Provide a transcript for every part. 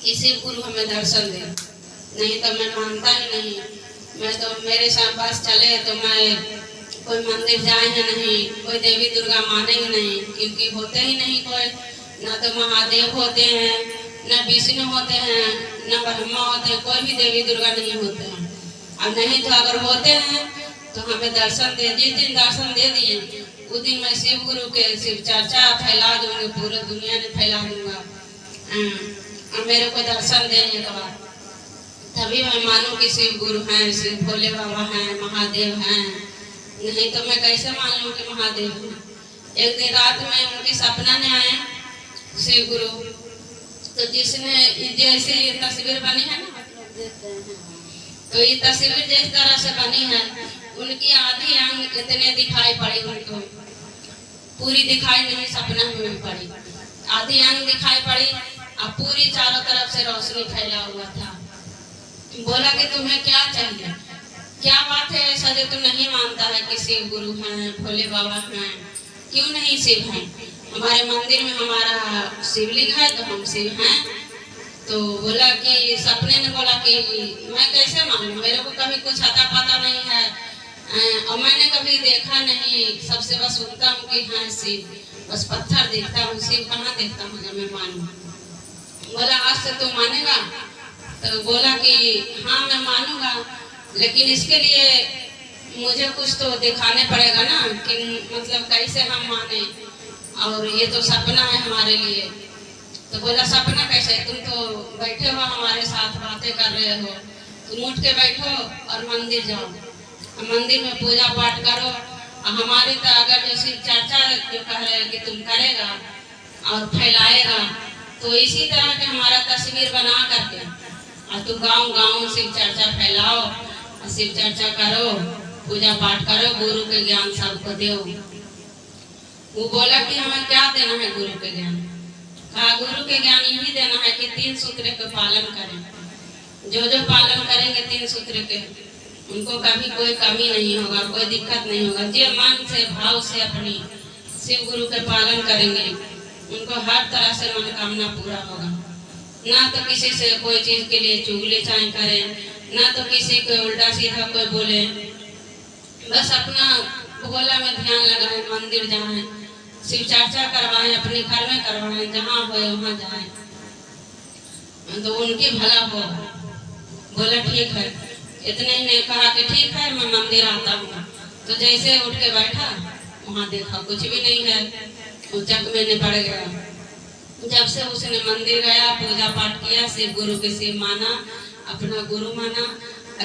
कि शिव गुरु हमें दर्शन दे, नहीं तो मैं मानता ही नहीं। मैं तो मेरे साथ पास चले तो मैं कोई मंदिर जाए ही नहीं, कोई देवी दुर्गा माने ही नहीं, क्योंकि होते ही नहीं कोई। ना तो महादेव होते हैं, न विष्णु होते हैं, न ब्रह्मा होते हैं, कोई भी देवी दुर्गा नहीं होते हैं। और नहीं तो अगर होते हैं तो हमें दर्शन दे। जिस दिन दर्शन दे दिए उस दिन मैं शिव गुरु के शिव चर्चा फैला दूंगी, पूरे दुनिया में फैला दूंगा। और मेरे को दर्शन देने के बाद तभी मैं मानूं कि शिव गुरु हैं, शिव भोले बाबा हैं, महादेव हैं। नहीं तो मैं कैसे मान लूं कि महादेव हैं। एक दिन रात में उनकी सपना में आए शिव गुरु, तो जिसने जैसे ये तस्वीर बनी है ना, तो ये तस्वीर जिस तरह से बनी है उनकी आधी अंग इतने दिखाई पड़ी, उनको पूरी दिखाई नहीं, सपना में पड़ी आधी अंग दिखाई पड़ी और पूरी चारों तरफ से रोशनी फैला हुआ था। बोला कि तुम्हें क्या चाहिए, क्या बात है ऐसा जो तुम नहीं मानता है कि शिव गुरु हैं, भोले बाबा हैं? क्यों नहीं शिव हैं? हमारे मंदिर में हमारा शिवलिंग है तो हम शिव हैं। तो बोला कि सपने ने बोला कि मैं कैसे मानूं, मेरे को कभी कुछ आता पता नहीं है और मैंने कभी देखा नहीं, सबसे बस सुनता हूँ कि हाँ शिव, बस पत्थर देखता हूँ, शिव कहाँ देखता हूँ जब मैं मानूं। बोला आज से तू मानेगा? तो बोला कि हाँ मैं मानूंगा, लेकिन इसके लिए मुझे कुछ तो दिखाने पड़ेगा ना, कि मतलब कैसे हम माने, और ये तो सपना है हमारे लिए। तो बोला सपना कैसे, तुम तो बैठे हो हमारे साथ बातें कर रहे हो, तुम उठ के बैठो और मंदिर जाओ, मंदिर में पूजा पाठ करो। हमारी तो अगर जैसी चर्चा जो कह रहे हैं कि तुम करेगा और फैलाएगा, तो इसी तरह के हमारा तस्वीर बना करके और तुम गांव गांव शिव चर्चा फैलाओ, शिव चर्चा करो, पूजा पाठ करो, गुरु के ज्ञान सबको दो। वो बोला कि हमें क्या देना है गुरु के ज्ञान? कहा गुरु के ज्ञान यही देना है कि 3 सूत्र के पालन करें। जो जो पालन करेंगे 3 सूत्र के, उनको कभी कोई कमी नहीं होगा, कोई दिक्कत नहीं होगा। जो मन से भाव से अपनी शिव गुरु के पालन करेंगे उनको हर तरह से मनोकामना पूरा होगा। ना तो किसी से कोई चीज के लिए चुगली चाहे करें, ना तो किसी को उल्टा सीधा कोई बोले, बस अपना भोला में ध्यान लगाए, मंदिर जाएं, शिव चर्चा करवाएं, अपने घर में करवाएं, जहाँ हो वहाँ जाएं, तो उनकी भला हो। बोला ठीक है, इतने ही नहीं कहा कि ठीक है मैं मंदिर आता हूँ। तो जैसे उठ के बैठा वहाँ देखा कुछ भी नहीं है, वो चकमे में पड़ गया। जब से उसने मंदिर गया, पूजा पाठ किया, शिव गुरु के शिव माना, अपना गुरु माना,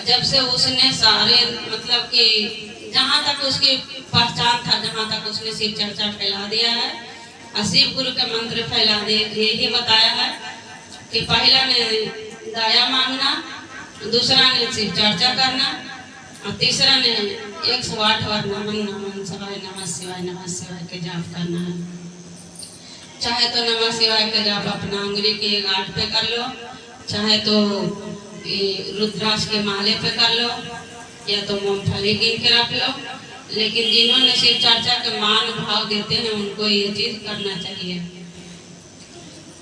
जब से उसने सारे मतलब कि जहाँ तक उसकी पहचान था, जहाँ तक उसने शिव चर्चा फैला दिया है और शिव गुरु के मंत्र फैला दिए। यही बताया है कि पहला ने दया मांगना, दूसरा ने शिव चर्चा करना और तीसरा ने 108 बार नमन नमन शिवाय नमः शिवाय नमः शिवाय के जाप करना है। चाहे तो नमः शिवाय के जाप अपना उंगली की गांठ पे कर लो, चाहे तो रुद्राक्ष के माले पे कर लो, या तो मूंगफली गिन के रख लो। लेकिन जिन्होंने शिव चर्चा के मान भाव देते हैं उनको ये चीज करना चाहिए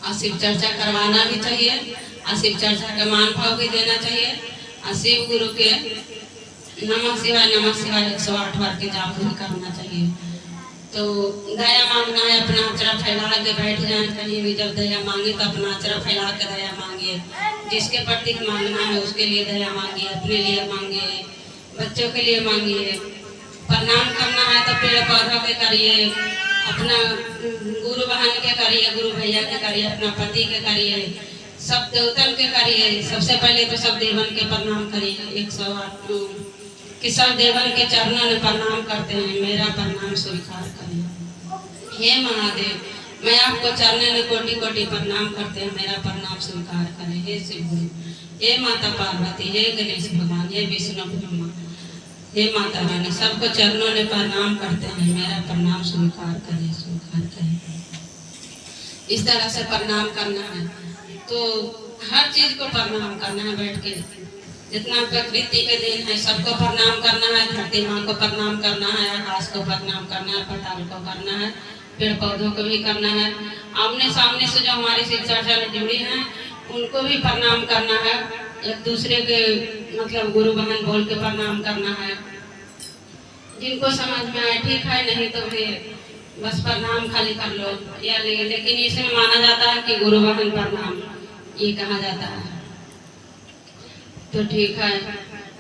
और शिव चर्चा करवाना भी चाहिए और शिव चर्चा का मान भाव भी देना चाहिए और शिव गुरु के नमः शिवाय 108 बार के जाप भी करना चाहिए। तो दया मांगना है, अपना अचरा फैला के बैठ जाए कहीं भी। जब दया मांगे तो अपना अचरा फैला के दया मांगिए, जिसके प्रति मांगना है उसके लिए दया मांगिए, अपने लिए मांगिए, बच्चों के लिए मांगिए। प्रणाम करना है तो पेड़ पौधा के करिए, अपना गुरु बहन के करिए, गुरु भैया के करिए, अपना पति के करिए, सब देवतन के करिए। सबसे पहले तो सब देवन के प्रणाम करिए। 108 कि सब देवन के चरणों में प्रणाम करते हैं, मेरा प्रणाम स्वीकार करें। हे महादेव, मैं आपको चरणों में कोटि कोटि प्रणाम करते हैं, मेरा प्रणाम स्वीकार करें। हे शिव गुरु, हे माता पार्वती, हे गणेश भगवान, हे विष्णु ब्रह्मा, हे माता रानी, सबको चरणों में प्रणाम करते हैं, मेरा प्रणाम स्वीकार करें, स्वीकार करें। इस तरह से प्रणाम करना है। तो हर चीज को प्रणाम करना है बैठ के, जितना प्रकृति के दिन है सबको प्रणाम करना है। धरती माँ को प्रणाम करना है, आकाश को प्रणाम करना है, पताल को करना है, पेड़ पौधों को भी करना है। आमने सामने से जो हमारी शिव चर्चा में जुड़ी हैं उनको भी प्रणाम करना है, एक दूसरे के मतलब गुरु बहन बोल के प्रणाम करना है। जिनको समझ में आए ठीक है, नहीं तो फिर बस प्रणाम खाली कर लो या लेकिन इसमें माना जाता है कि गुरु बहन प्रणाम ये कहा जाता है। तो ठीक है,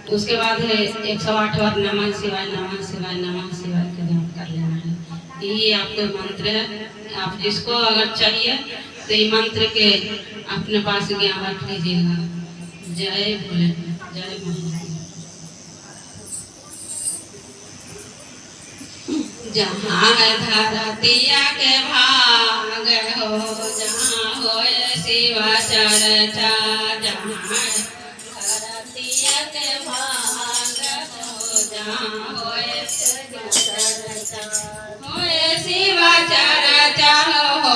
उसके बाद है 108 बार नमः शिवाय नमः शिवाय नमः शिवाय का जाप कर लेना है। ये आपको मंत्र है, आप जिसको अगर चाहिए तो ये मंत्र के अपने पास ज्ञान रख लीजिएगा। जय भोले, जय महादेव। जहाँ है धरतिया के भाग हो, जहाँ हो शिव चर्चा, जहाँ धरतिया के भाग हो, जहाँ हो शिव चर्चा, हो शिव चर्चा, हो